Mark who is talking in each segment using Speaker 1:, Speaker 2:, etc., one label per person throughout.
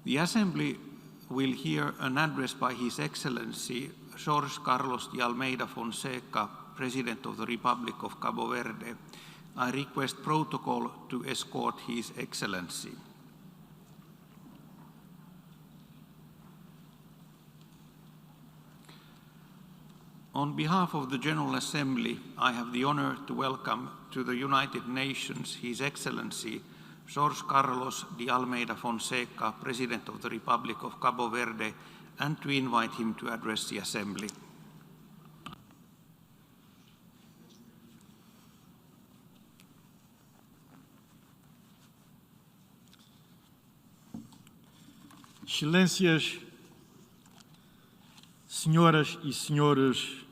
Speaker 1: The Assembly will hear an address by His Excellency Jorge Carlos de Almeida Fonseca, President of the Republic of Cabo Verde. I request protocol to escort His Excellency. On behalf of the General Assembly, I have the honor to welcome to the United Nations His Excellency Jorge Carlos de Almeida Fonseca, President of the Republic of Cabo Verde, and to invite him to address the Assembly.
Speaker 2: Excelências, senhoras e senhores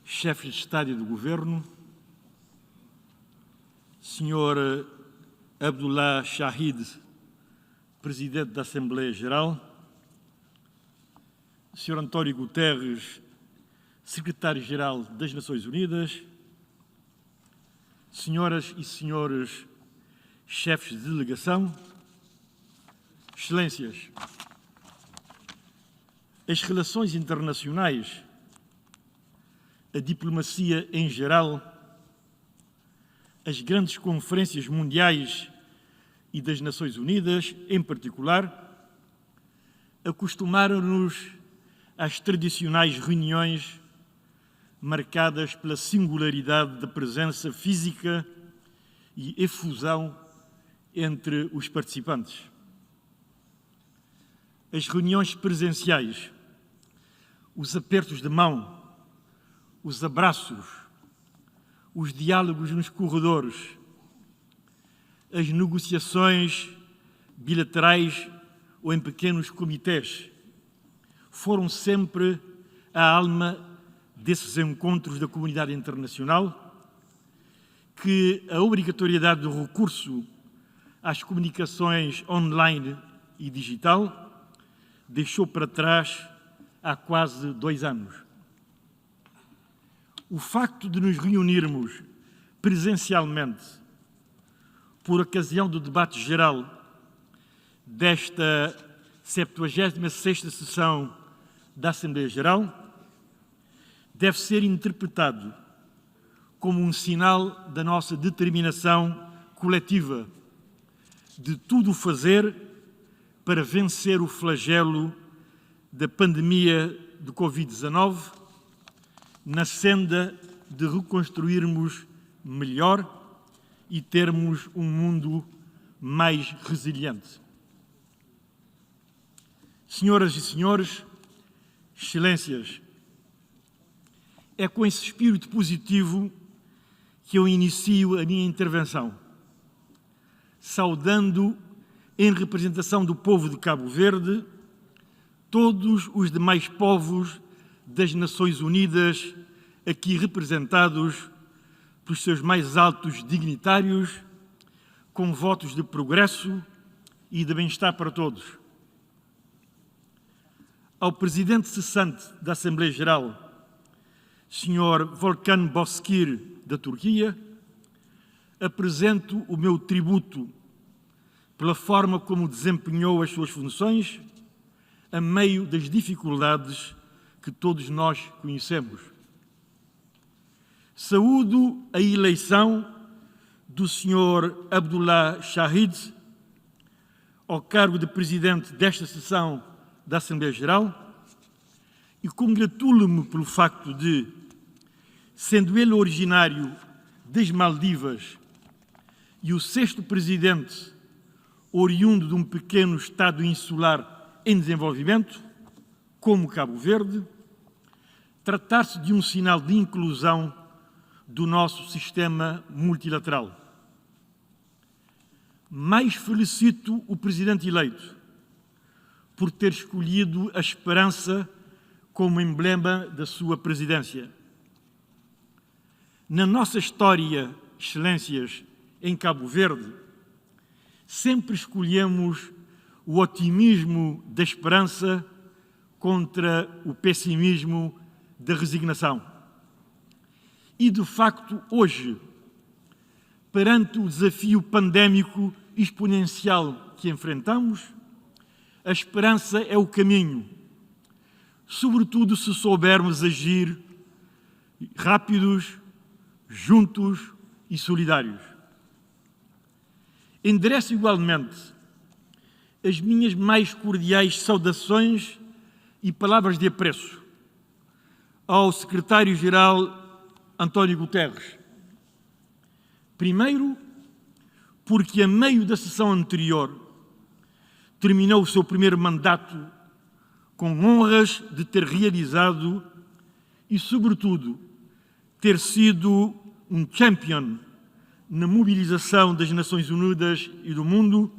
Speaker 2: chefes de Estado e de Governo, Sr. Abdullah Shahid, Presidente da Assembleia Geral, Sr. António Guterres, Secretário-Geral das Nações Unidas, senhoras e senhores chefes de delegação, Excelências, as relações internacionais, a diplomacia em geral, as grandes conferências mundiais e das Nações Unidas, em particular, acostumaram-nos às tradicionais reuniões marcadas pela singularidade da presença física e efusão entre os participantes. As reuniões presenciais, os apertos de mão, os abraços, os diálogos nos corredores, as negociações bilaterais ou em pequenos comitês, foram sempre a alma desses encontros da comunidade internacional, que a obrigatoriedade do recurso às comunicações online e digital deixou para trás há quase 2 anos. O facto de nos reunirmos presencialmente por ocasião do debate geral desta 76ª sessão da Assembleia Geral deve ser interpretado como um sinal da nossa determinação coletiva de tudo fazer para vencer o flagelo da pandemia de Covid-19 na senda de reconstruirmos melhor e termos um mundo mais resiliente. Senhoras e senhores, Excelências, é com esse espírito positivo que eu inicio a minha intervenção, saudando, em representação do povo de Cabo Verde, todos os demais povos das Nações Unidas aqui representados pelos seus mais altos dignitários, com votos de progresso e de bem-estar para todos. Ao Presidente cessante da Assembleia Geral, Sr. Volkan Bozkır, da Turquia, apresento o meu tributo pela forma como desempenhou as suas funções, a meio das dificuldades que todos nós conhecemos. Saúdo a eleição do Sr. Abdullah Shahid ao cargo de Presidente desta sessão da Assembleia Geral e congratulo-me pelo facto de, sendo ele originário das Maldivas e o 6º Presidente oriundo de um pequeno Estado insular em desenvolvimento, como Cabo Verde, tratar-se de um sinal de inclusão do nosso sistema multilateral. Mais felicito o Presidente eleito por ter escolhido a esperança como emblema da sua presidência. Na nossa história, Excelências, em Cabo Verde, sempre escolhemos o otimismo da esperança contra o pessimismo da resignação. E, de facto, hoje, perante o desafio pandémico exponencial que enfrentamos, a esperança é o caminho, sobretudo se soubermos agir rápidos, juntos e solidários. Endereço igualmente as minhas mais cordiais saudações e palavras de apreço ao secretário-geral António Guterres. Primeiro, porque a meio da sessão anterior terminou o seu primeiro mandato com honras de ter realizado e, sobretudo, ter sido um champion na mobilização das Nações Unidas e do mundo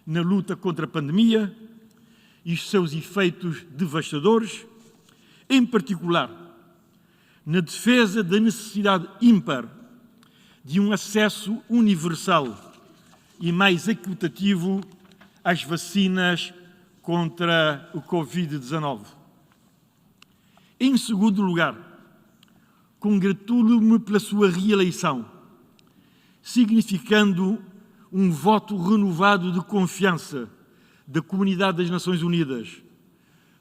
Speaker 2: na luta contra a pandemia e os seus efeitos devastadores, em particular na defesa da necessidade ímpar de um acesso universal e mais equitativo às vacinas contra o Covid-19. Em segundo lugar, congratulo-me pela sua reeleição, significando um voto renovado de confiança da comunidade das Nações Unidas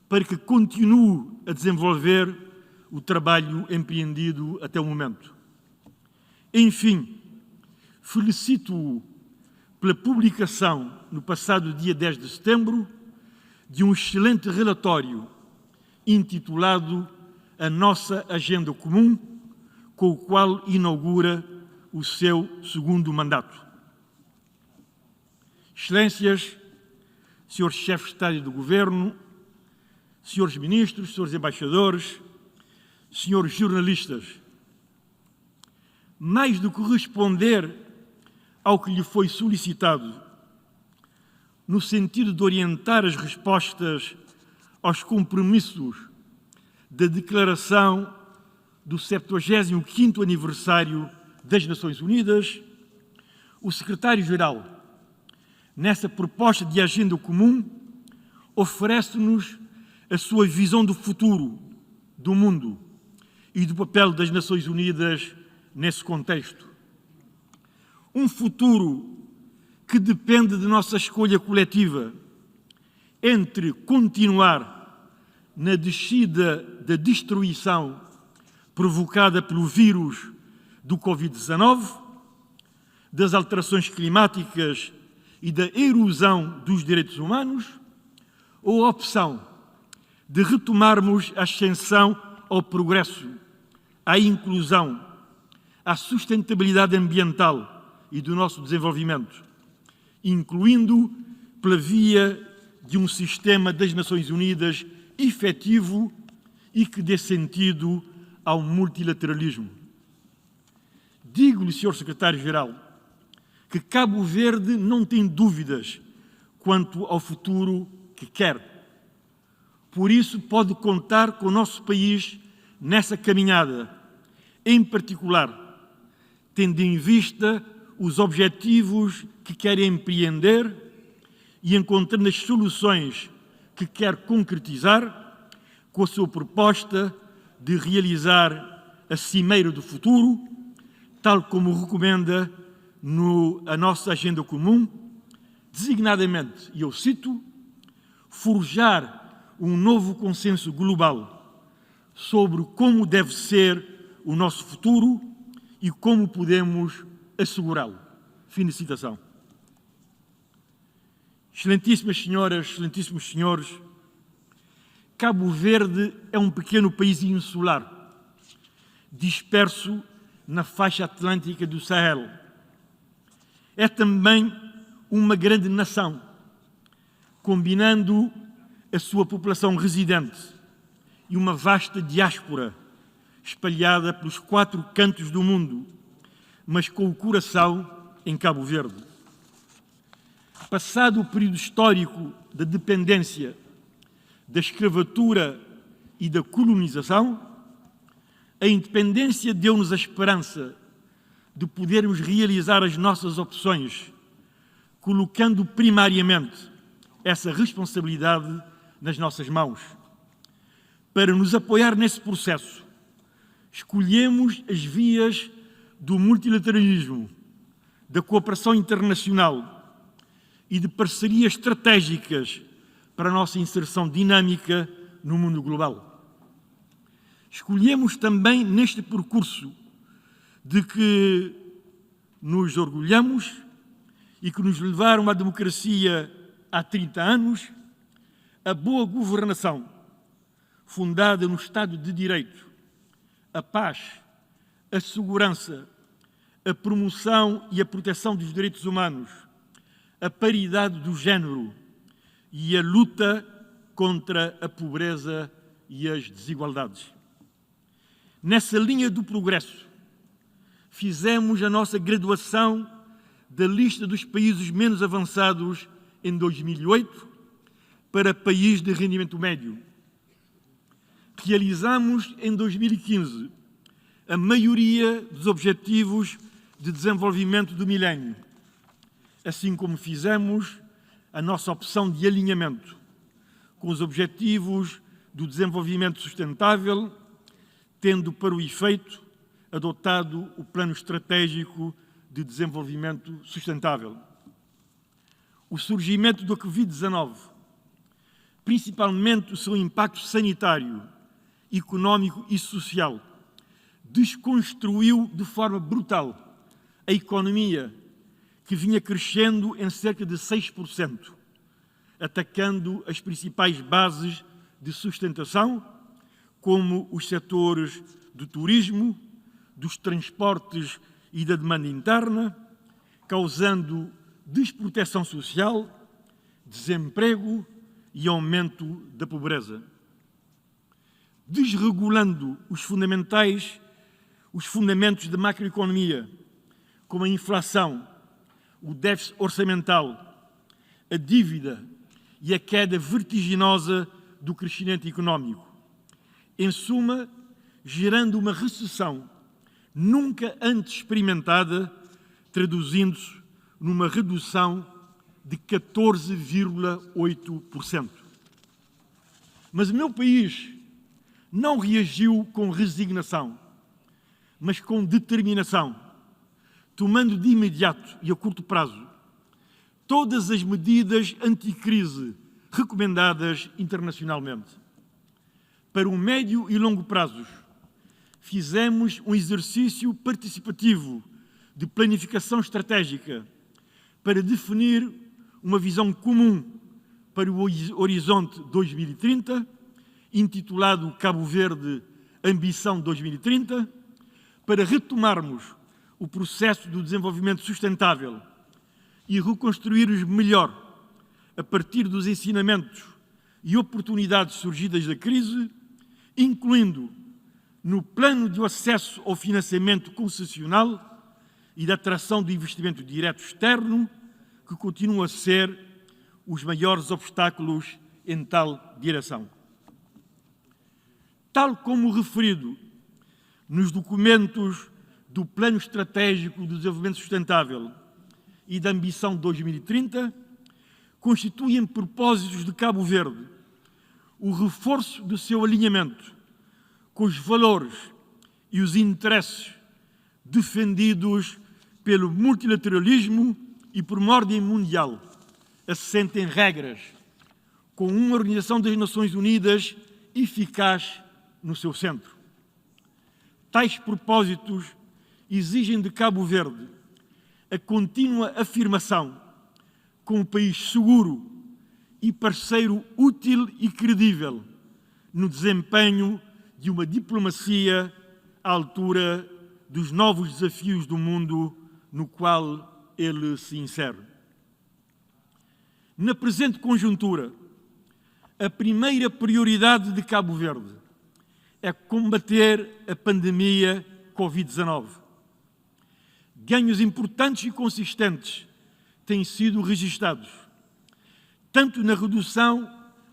Speaker 2: para que continue a desenvolver o trabalho empreendido até o momento. Enfim, felicito-o pela publicação, no passado dia 10 de setembro, de um excelente relatório intitulado A Nossa Agenda Comum, com o qual inaugura o seu segundo mandato. Excelências, senhores chefes de Estado e do Governo, senhores ministros, senhores embaixadores, senhores jornalistas, mais do que responder ao que lhe foi solicitado, no sentido de orientar as respostas aos compromissos da Declaração do 75º aniversário das Nações Unidas, o secretário-geral, nessa proposta de agenda comum, oferece-nos a sua visão do futuro do mundo e do papel das Nações Unidas nesse contexto. Um futuro que depende de nossa escolha coletiva entre continuar na descida da destruição provocada pelo vírus do Covid-19, das alterações climáticas e da erosão dos direitos humanos, ou a opção de retomarmos a ascensão ao progresso, à inclusão, à sustentabilidade ambiental e do nosso desenvolvimento, incluindo pela via de um sistema das Nações Unidas efetivo e que dê sentido ao multilateralismo. Digo-lhe, Sr. Secretário-Geral, que Cabo Verde não tem dúvidas quanto ao futuro que quer. Por isso, pode contar com o nosso país nessa caminhada, em particular, tendo em vista os objetivos que quer empreender e encontrando as soluções que quer concretizar com a sua proposta de realizar a Cimeira do Futuro, tal como recomenda a nossa agenda comum, designadamente, e eu cito, forjar um novo consenso global sobre como deve ser o nosso futuro e como podemos assegurá-lo. Fim de citação. Excelentíssimas senhoras, excelentíssimos senhores, Cabo Verde é um pequeno país insular, disperso na faixa atlântica do Sahel. É também uma grande nação, combinando a sua população residente e uma vasta diáspora espalhada pelos 4 cantos do mundo, mas com o coração em Cabo Verde. Passado o período histórico da dependência, da escravatura e da colonização, a independência deu-nos a esperança de podermos realizar as nossas opções, colocando primariamente essa responsabilidade nas nossas mãos. Para nos apoiar nesse processo, escolhemos as vias do multilateralismo, da cooperação internacional e de parcerias estratégicas para a nossa inserção dinâmica no mundo global. Escolhemos também neste percurso de que nos orgulhamos e que nos levaram à democracia há 30 anos, a boa governação, fundada no Estado de Direito, a paz, a segurança, a promoção e a proteção dos direitos humanos, a paridade do género e a luta contra a pobreza e as desigualdades. Nessa linha do progresso, fizemos a nossa graduação da lista dos países menos avançados em 2008 para país de rendimento médio. Realizamos em 2015 a maioria dos objetivos de desenvolvimento do milénio, assim como fizemos a nossa opção de alinhamento com os objetivos do desenvolvimento sustentável, tendo para o efeito adotado o Plano Estratégico de Desenvolvimento Sustentável. O surgimento da Covid-19, principalmente o seu impacto sanitário, económico e social, desconstruiu de forma brutal a economia, que vinha crescendo em cerca de 6%, atacando as principais bases de sustentação, como os setores do turismo, dos transportes e da demanda interna, causando desproteção social, desemprego e aumento da pobreza. Desregulando os fundamentos da macroeconomia, como a inflação, o déficit orçamental, a dívida e a queda vertiginosa do crescimento económico. Em suma, gerando uma recessão nunca antes experimentada, traduzindo-se numa redução de 14,8%. Mas o meu país não reagiu com resignação, mas com determinação, tomando de imediato e a curto prazo todas as medidas anticrise recomendadas internacionalmente. Para o médio e longo prazos, fizemos um exercício participativo de planificação estratégica para definir uma visão comum para o horizonte 2030, intitulado Cabo Verde Ambição 2030, para retomarmos o processo do desenvolvimento sustentável e reconstruirmos melhor, a partir dos ensinamentos e oportunidades surgidas da crise, incluindo no plano de acesso ao financiamento concessional e da atração do investimento direto externo, que continuam a ser os maiores obstáculos em tal direção. Tal como referido nos documentos do Plano Estratégico de Desenvolvimento Sustentável e da Ambição 2030, constituem propósitos de Cabo Verde o reforço do seu alinhamento com os valores e os interesses defendidos pelo multilateralismo e por uma ordem mundial assente em regras, com uma Organização das Nações Unidas eficaz no seu centro. Tais propósitos exigem de Cabo Verde a contínua afirmação como país seguro e parceiro útil e credível no desempenho de uma diplomacia à altura dos novos desafios do mundo no qual ele se insere. Na presente conjuntura, a primeira prioridade de Cabo Verde é combater a pandemia Covid-19. Ganhos importantes e consistentes têm sido registados, tanto na redução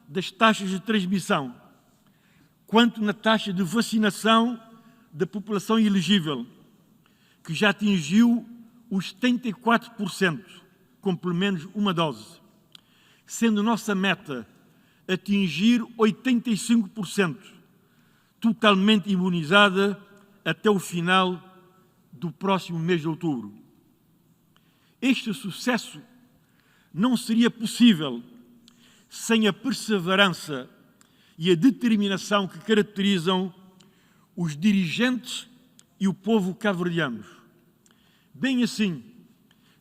Speaker 2: das taxas de transmissão, quanto na taxa de vacinação da população elegível, que já atingiu os 74%, com pelo menos uma dose, sendo nossa meta atingir 85%, totalmente imunizada até o final do próximo mês de outubro. Este sucesso não seria possível sem a perseverança e a determinação que caracterizam os dirigentes e o povo cabo-verdianos. Bem assim,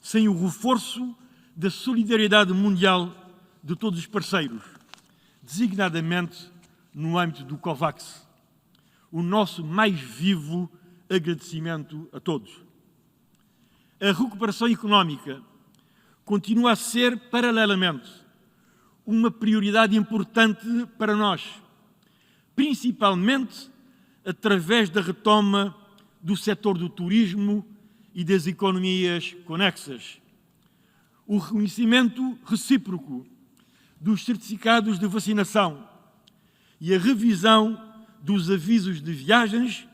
Speaker 2: sem o reforço da solidariedade mundial de todos os parceiros, designadamente no âmbito do COVAX. O nosso mais vivo agradecimento a todos. A recuperação económica continua a ser, paralelamente, uma prioridade importante para nós, principalmente através da retoma do setor do turismo e das economias conexas. O reconhecimento recíproco dos certificados de vacinação e a revisão dos avisos de viagens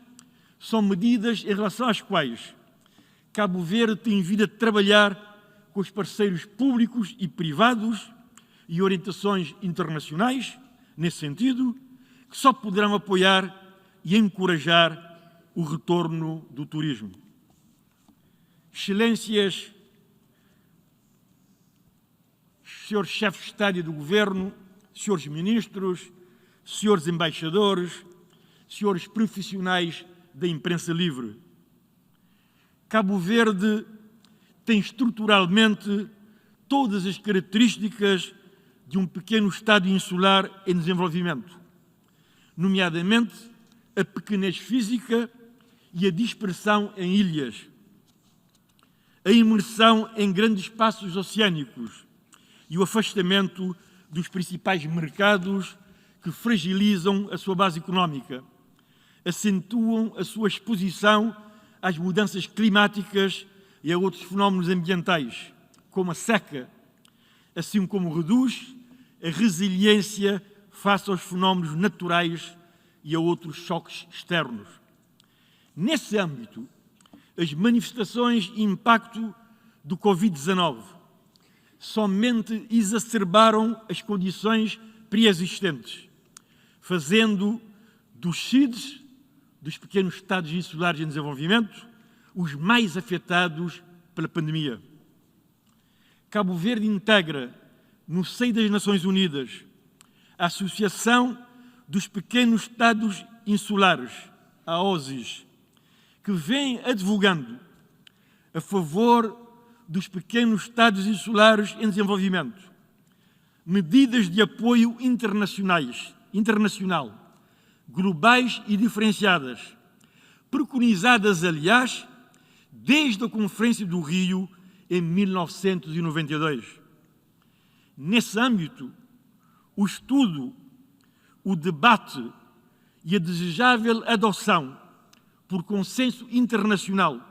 Speaker 2: são medidas em relação às quais Cabo Verde tem vindo a trabalhar com os parceiros públicos e privados e orientações internacionais, nesse sentido, que só poderão apoiar e encorajar o retorno do turismo. Excelências, senhores chefes de Estado e do Governo, senhores ministros, senhores embaixadores, senhores profissionais da imprensa livre. Cabo Verde tem estruturalmente todas as características de um pequeno Estado insular em desenvolvimento, nomeadamente a pequenez física e a dispersão em ilhas, a imersão em grandes espaços oceânicos e o afastamento dos principais mercados que fragilizam a sua base económica, acentuam a sua exposição às mudanças climáticas e a outros fenómenos ambientais, como a seca, assim como reduz a resiliência face aos fenómenos naturais e a outros choques externos. Nesse âmbito, as manifestações e impacto do Covid-19 somente exacerbaram as condições pré-existentes, fazendo dos CIDs, dos pequenos Estados insulares em desenvolvimento, os mais afetados pela pandemia. Cabo Verde integra, no seio das Nações Unidas, a Associação dos Pequenos Estados Insulares, a OSIS, que vem advogando a favor dos pequenos Estados insulares em desenvolvimento, medidas de apoio internacional, globais e diferenciadas, preconizadas, aliás, desde a Conferência do Rio em 1992. Nesse âmbito, o estudo, o debate e a desejável adoção por consenso internacional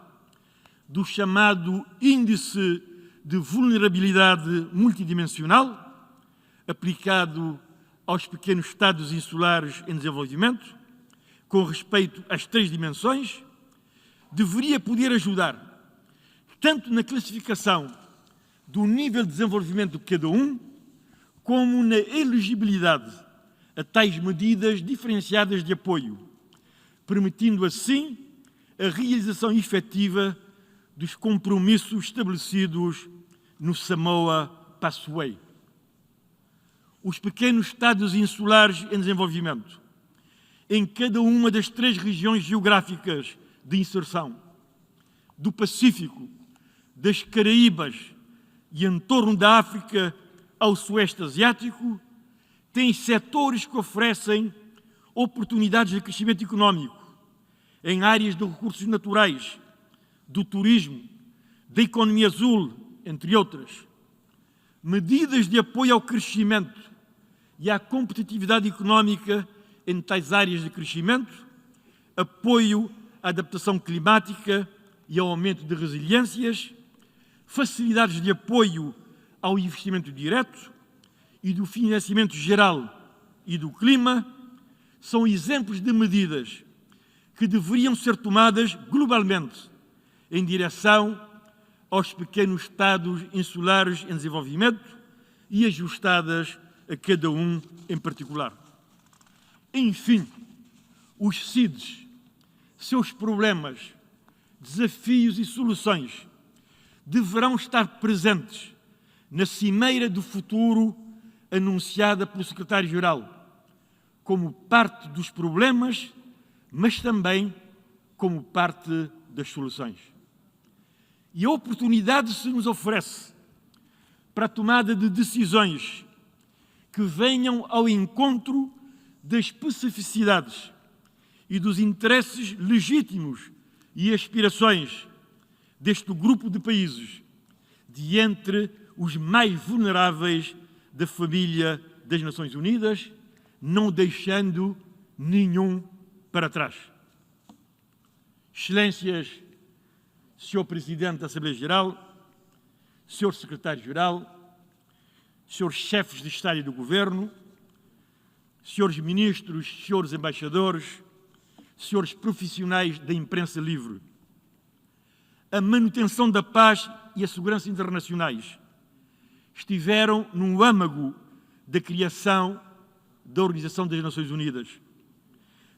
Speaker 2: do chamado Índice de Vulnerabilidade Multidimensional, aplicado aos pequenos Estados insulares em desenvolvimento, com respeito às 3 dimensões, deveria poder ajudar, tanto na classificação do nível de desenvolvimento de cada um, como na elegibilidade a tais medidas diferenciadas de apoio, permitindo assim a realização efetiva dos compromissos estabelecidos no Samoa Pathway. Os pequenos Estados insulares em desenvolvimento, em cada uma das 3 regiões geográficas de inserção, do Pacífico, das Caraíbas e em torno da África ao Sueste Asiático, têm setores que oferecem oportunidades de crescimento económico em áreas de recursos naturais, do turismo, da economia azul, entre outras. Medidas de apoio ao crescimento e à competitividade económica em tais áreas de crescimento, apoio à adaptação climática e ao aumento de resiliências, facilidades de apoio ao investimento direto e do financiamento geral e do clima, são exemplos de medidas que deveriam ser tomadas globalmente em direção aos pequenos Estados insulares em desenvolvimento e ajustadas a cada um em particular. Enfim, os CIDs, seus problemas, desafios e soluções deverão estar presentes na Cimeira do Futuro anunciada pelo secretário-geral, como parte dos problemas, mas também como parte das soluções. E a oportunidade se nos oferece para a tomada de decisões que venham ao encontro das especificidades e dos interesses legítimos e aspirações deste grupo de países, de entre os mais vulneráveis da família das Nações Unidas, não deixando nenhum para trás. Excelências, Sr. Presidente da Assembleia Geral, Sr. Secretário-Geral, Srs. Chefes de Estado e do Governo, Srs. Ministros, Srs. Embaixadores, Srs. Profissionais da imprensa livre, a manutenção da paz e a segurança internacionais estiveram no âmago da criação da Organização das Nações Unidas.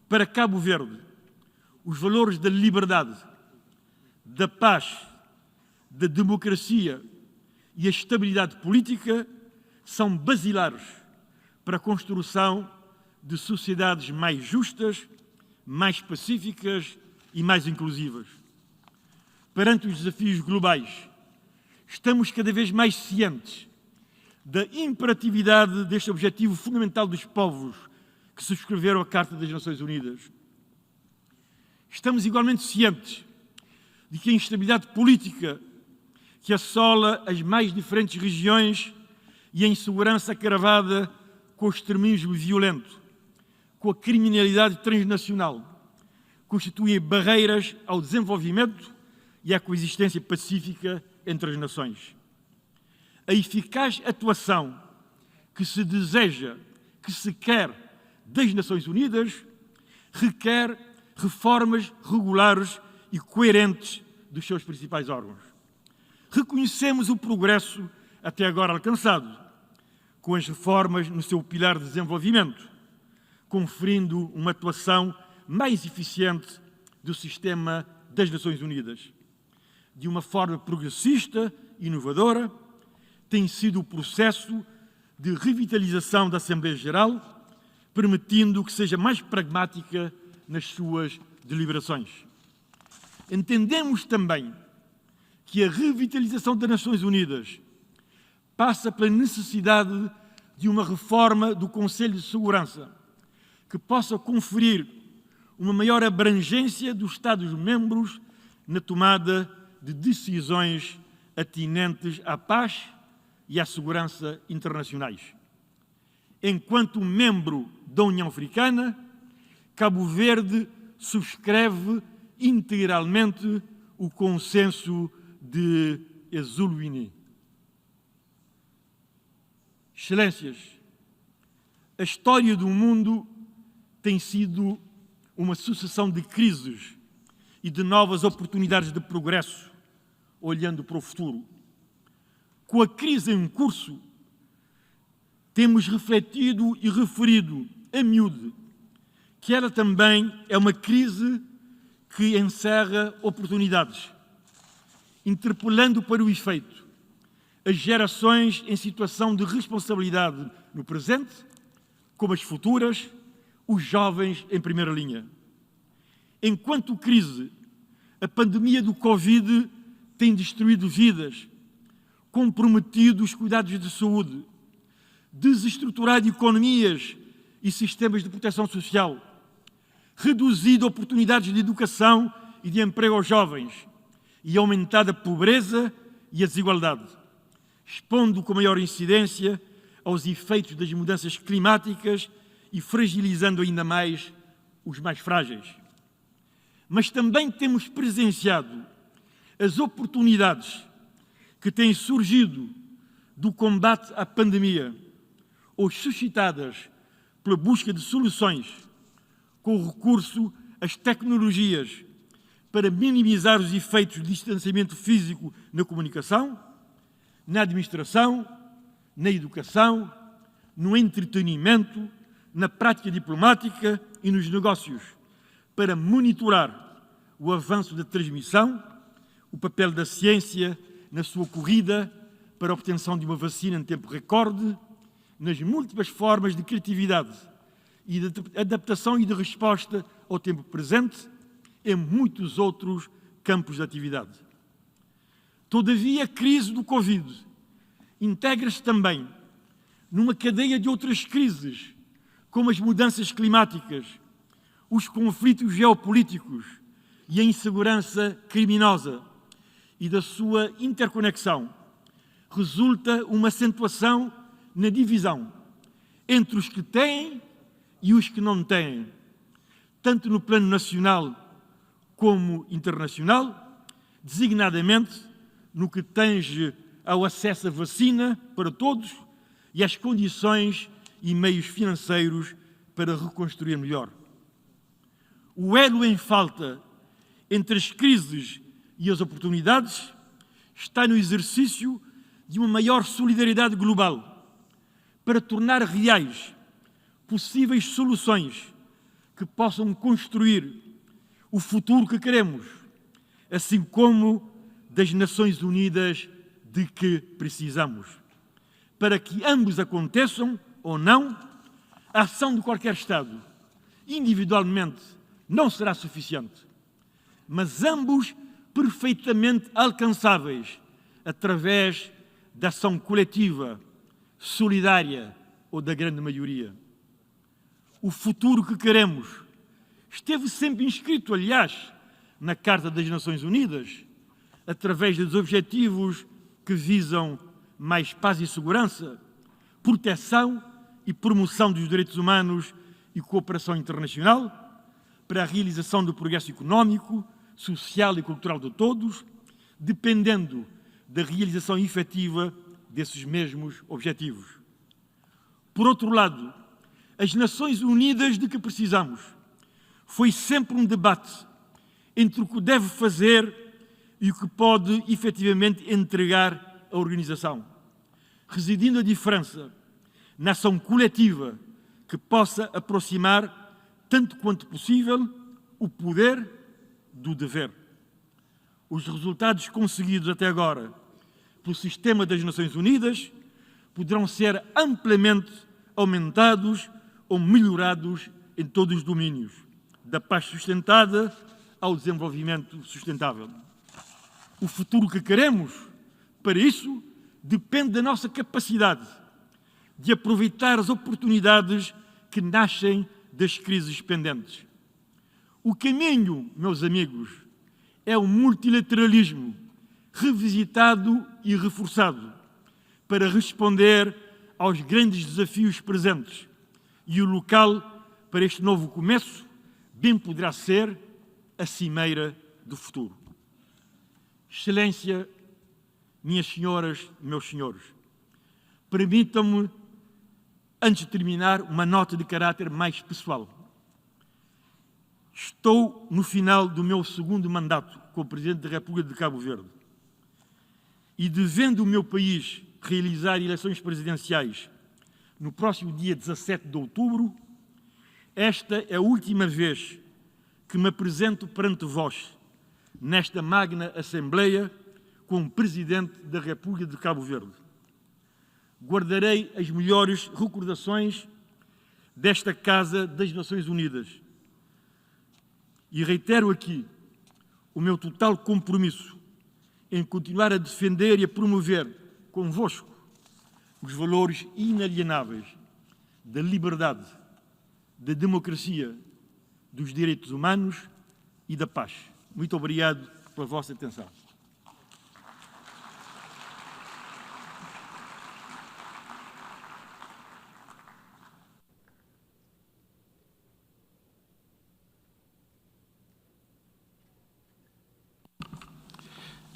Speaker 2: Para Cabo Verde, os valores da liberdade, da paz, da democracia e a estabilidade política são basilares para a construção de sociedades mais justas, mais pacíficas e mais inclusivas. Perante os desafios globais, estamos cada vez mais cientes da imperatividade deste objetivo fundamental dos povos que subscreveram a Carta das Nações Unidas. Estamos igualmente cientes de que a instabilidade política que assola as mais diferentes regiões e a insegurança agravada com o extremismo violento, com a criminalidade transnacional, constituem barreiras ao desenvolvimento e à coexistência pacífica entre as nações. A eficaz atuação que se deseja, que se quer das Nações Unidas, requer reformas regulares e coerentes dos seus principais órgãos. Reconhecemos o progresso até agora alcançado, com as reformas no seu pilar de desenvolvimento, conferindo uma atuação mais eficiente do sistema das Nações Unidas. De uma forma progressista e inovadora, tem sido o processo de revitalização da Assembleia Geral, permitindo que seja mais pragmática nas suas deliberações. Entendemos também que a revitalização das Nações Unidas passa pela necessidade de uma reforma do Conselho de Segurança que possa conferir uma maior abrangência dos Estados-membros na tomada de decisões atinentes à paz e à segurança internacionais. Enquanto membro da União Africana, Cabo Verde subscreve integralmente o consenso de Ezulwini. Excelências, a história do mundo tem sido uma sucessão de crises e de novas oportunidades de progresso, olhando para o futuro. Com a crise em curso, temos refletido e referido a miúde que ela também é uma crise que encerra oportunidades, interpelando para o efeito as gerações em situação de responsabilidade no presente, como as futuras, os jovens em primeira linha. Enquanto crise, a pandemia do Covid tem destruído vidas, comprometido os cuidados de saúde, desestruturado economias e sistemas de proteção social, reduzido oportunidades de educação e de emprego aos jovens e aumentado a pobreza e a desigualdade, expondo com maior incidência aos efeitos das mudanças climáticas e fragilizando ainda mais os mais frágeis. Mas também temos presenciado as oportunidades que têm surgido do combate à pandemia ou suscitadas pela busca de soluções com o recurso às tecnologias para minimizar os efeitos de distanciamento físico na comunicação, na administração, na educação, no entretenimento, na prática diplomática e nos negócios, para monitorar o avanço da transmissão, o papel da ciência na sua corrida para a obtenção de uma vacina em tempo recorde, nas múltiplas formas de criatividade e de adaptação e de resposta ao tempo presente em muitos outros campos de atividade. Todavia, a crise do Covid integra-se também numa cadeia de outras crises, como as mudanças climáticas, os conflitos geopolíticos e a insegurança criminosa, e da sua interconexão resulta uma acentuação na divisão entre os que têm e os que não têm, tanto no plano nacional como internacional, designadamente no que tange ao acesso à vacina para todos e às condições e meios financeiros para reconstruir melhor. O elo em falta entre as crises e as oportunidades está no exercício de uma maior solidariedade global para tornar reais possíveis soluções que possam construir o futuro que queremos, assim como das Nações Unidas de que precisamos. Para que ambos aconteçam ou não, a ação de qualquer Estado, individualmente, não será suficiente, mas ambos perfeitamente alcançáveis através da ação coletiva, solidária ou da grande maioria. O futuro que queremos esteve sempre inscrito, aliás, na Carta das Nações Unidas, através dos objetivos que visam mais paz e segurança, proteção e promoção dos direitos humanos e cooperação internacional, para a realização do progresso económico, social e cultural de todos, dependendo da realização efetiva desses mesmos objetivos. Por outro lado, as Nações Unidas de que precisamos foi sempre um debate entre o que deve fazer e o que pode efetivamente entregar a organização, residindo a diferença na ação coletiva que possa aproximar, tanto quanto possível, o poder do dever. Os resultados conseguidos até agora pelo sistema das Nações Unidas poderão ser amplamente aumentados ou melhorados em todos os domínios, da paz sustentada ao desenvolvimento sustentável. O futuro que queremos, para isso, depende da nossa capacidade de aproveitar as oportunidades que nascem das crises pendentes. O caminho, meus amigos, é o multilateralismo revisitado e reforçado para responder aos grandes desafios presentes, e o local para este novo começo bem poderá ser a cimeira do futuro. Excelência, minhas senhoras e meus senhores, permitam-me, antes de terminar, uma nota de caráter mais pessoal. Estou no final do meu segundo mandato como Presidente da República de Cabo Verde e, devendo o meu país realizar eleições presidenciais no próximo dia 17 de outubro, esta é a última vez que me apresento perante vós, nesta magna Assembleia, como Presidente da República de Cabo Verde. Guardarei as melhores recordações desta Casa das Nações Unidas e reitero aqui o meu total compromisso em continuar a defender e a promover convosco os valores inalienáveis da liberdade, da democracia, dos direitos humanos e da paz. Muito obrigado pela vossa atenção.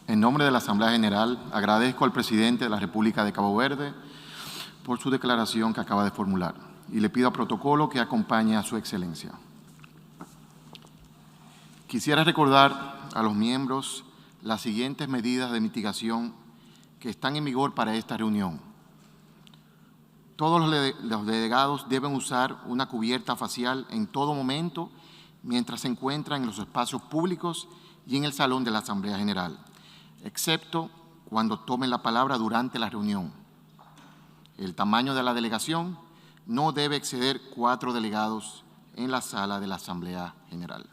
Speaker 3: En nombre de la Asamblea General, agradezco al presidente de la República de Cabo Verde por su declaración que acaba de formular y le pido a protocolo que acompañe a su excelencia. Quisiera recordar a los miembros las siguientes medidas de mitigación que están en vigor para esta reunión. Todos los delegados deben usar una cubierta facial en todo momento mientras se encuentran en los espacios públicos y en el salón de la Asamblea General, excepto cuando tomen la palabra durante la reunión. El tamaño de la delegación no debe exceder 4 delegados en la sala de la Asamblea General.